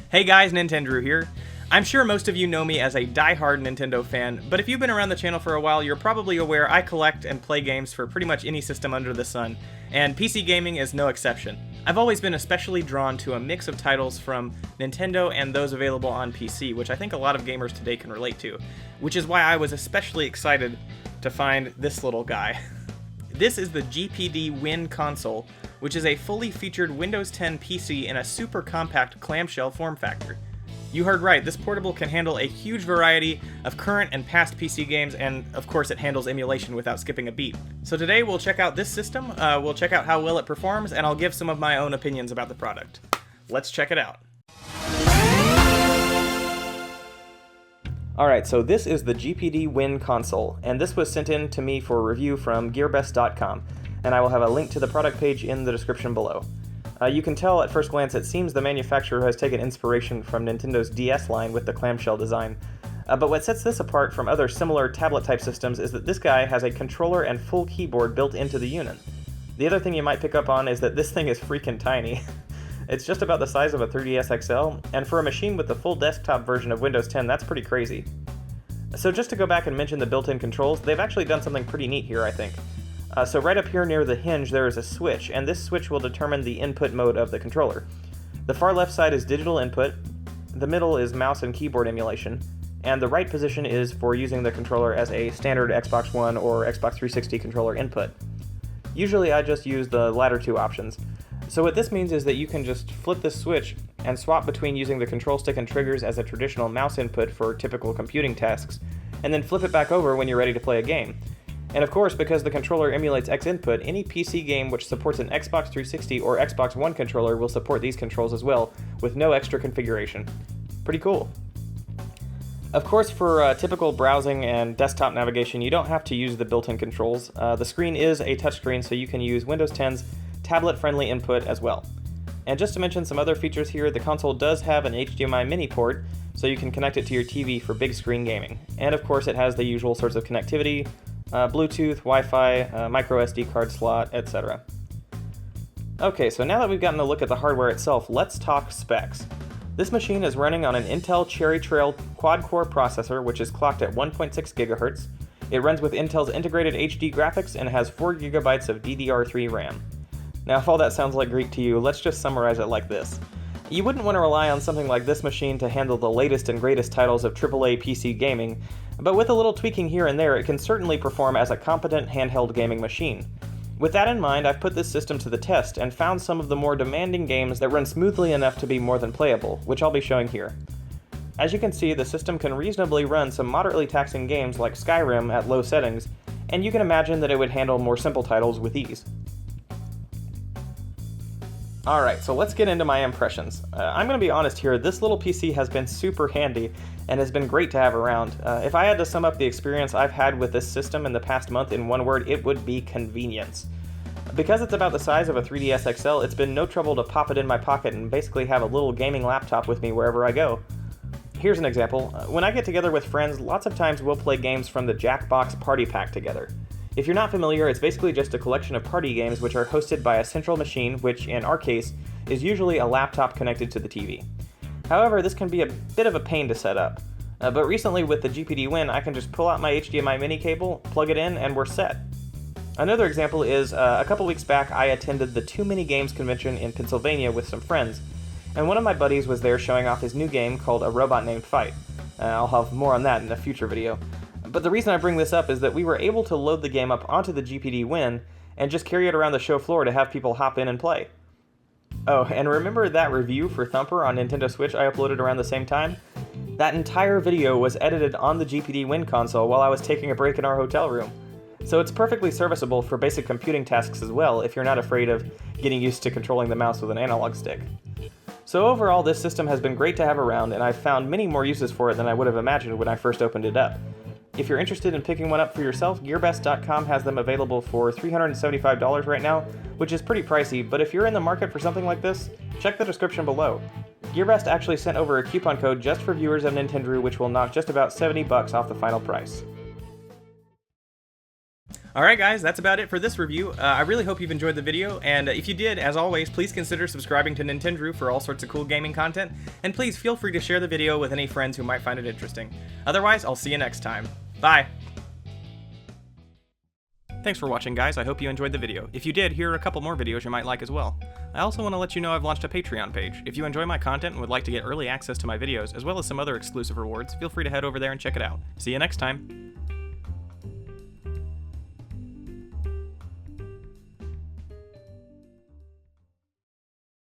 Hey guys, Nintendo here. I'm sure most of you know me as a die-hard Nintendo fan, but if you've been around the channel for a while, you're probably aware I collect and play games for pretty much any system under the sun, and PC gaming is no exception. I've always been especially drawn to a mix of titles from Nintendo and those available on PC, which I think a lot of gamers today can relate to, which is why I was especially excited to find this little guy. This is the GPD Win console, which is a fully featured Windows 10 PC in a super compact clamshell form factor. You heard right, this portable can handle a huge variety of current and past PC games, and of course it handles emulation without skipping a beat. So today we'll check out this system, we'll check out how well it performs, and I'll give some of my own opinions about the product. Let's check it out. Alright, so this is the GPD Win console, and this was sent in to me for review from GearBest.com, and I will have a link to the product page in the description below. You can tell at first glance it seems the manufacturer has taken inspiration from Nintendo's DS line with the clamshell design, but what sets this apart from other similar tablet-type systems is that this guy has a controller and full keyboard built into the unit. The other thing you might pick up on is that this thing is freaking tiny. It's just about the size of a 3DS XL, and for a machine with the full desktop version of Windows 10, that's pretty crazy. So just to go back and mention the built-in controls, they've actually done something pretty neat here, I think. So right up here near the hinge there is a switch, and this switch will determine the input mode of the controller. The far left side is digital input, the middle is mouse and keyboard emulation, and the right position is for using the controller as a standard Xbox One or Xbox 360 controller input. Usually I just use the latter two options. So what this means is that you can just flip this switch and swap between using the control stick and triggers as a traditional mouse input for typical computing tasks, and then flip it back over when you're ready to play a game. And of course, because the controller emulates X input, any PC game which supports an Xbox 360 or Xbox One controller will support these controls as well, with no extra configuration. Pretty cool. Of course, for typical browsing and desktop navigation, you don't have to use the built-in controls. The screen is a touchscreen, so you can use Windows 10's tablet-friendly input as well. And just to mention some other features here, the console does have an HDMI mini port, so you can connect it to your TV for big screen gaming. And of course, it has the usual sorts of connectivity, Bluetooth, Wi-Fi, micro SD card slot, etc. Okay, so now that we've gotten a look at the hardware itself, let's talk specs. This machine is running on an Intel Cherry Trail quad-core processor, which is clocked at 1.6 GHz. It runs with Intel's integrated HD graphics and has 4 GB of DDR3 RAM. Now, if all that sounds like Greek to you, let's just summarize it like this. You wouldn't want to rely on something like this machine to handle the latest and greatest titles of AAA PC gaming, but with a little tweaking here and there, it can certainly perform as a competent handheld gaming machine. With that in mind, I've put this system to the test and found some of the more demanding games that run smoothly enough to be more than playable, which I'll be showing here. As you can see, the system can reasonably run some moderately taxing games like Skyrim at low settings, and you can imagine that it would handle more simple titles with ease. Alright, so let's get into my impressions. I'm going to be honest here, this little PC has been super handy and has been great to have around. If I had to sum up the experience I've had with this system in the past month in one word, it would be convenience. Because it's about the size of a 3DS XL, it's been no trouble to pop it in my pocket and basically have a little gaming laptop with me wherever I go. Here's an example. When I get together with friends, lots of times we'll play games from the Jackbox Party Pack together. If you're not familiar, it's basically just a collection of party games which are hosted by a central machine, which, in our case, is usually a laptop connected to the TV. However, this can be a bit of a pain to set up. But recently with the GPD Win, I can just pull out my HDMI mini cable, plug it in, and we're set. Another example is, a couple weeks back I attended the Too Many Games convention in Pennsylvania with some friends, and one of my buddies was there showing off his new game called A Robot Named Fight. I'll have more on that in a future video. But the reason I bring this up is that we were able to load the game up onto the GPD Win and just carry it around the show floor to have people hop in and play. Oh, and remember that review for Thumper on Nintendo Switch I uploaded around the same time? That entire video was edited on the GPD Win console while I was taking a break in our hotel room. So it's perfectly serviceable for basic computing tasks as well if you're not afraid of getting used to controlling the mouse with an analog stick. So overall, this system has been great to have around, and I've found many more uses for it than I would have imagined when I first opened it up. If you're interested in picking one up for yourself, GearBest.com has them available for $375 right now, which is pretty pricey, but if you're in the market for something like this, check the description below. GearBest actually sent over a coupon code just for viewers of Nintendo, which will knock just about $70 off the final price. Alright guys, that's about it for this review. I really hope you've enjoyed the video, and if you did, as always, please consider subscribing to Nintendo for all sorts of cool gaming content, and please feel free to share the video with any friends who might find it interesting. Otherwise, I'll see you next time. Bye! Thanks for watching, guys. I hope you enjoyed the video. If you did, here are a couple more videos you might like as well. I also want to let you know I've launched a Patreon page. If you enjoy my content and would like to get early access to my videos, as well as some other exclusive rewards, feel free to head over there and check it out. See you next time!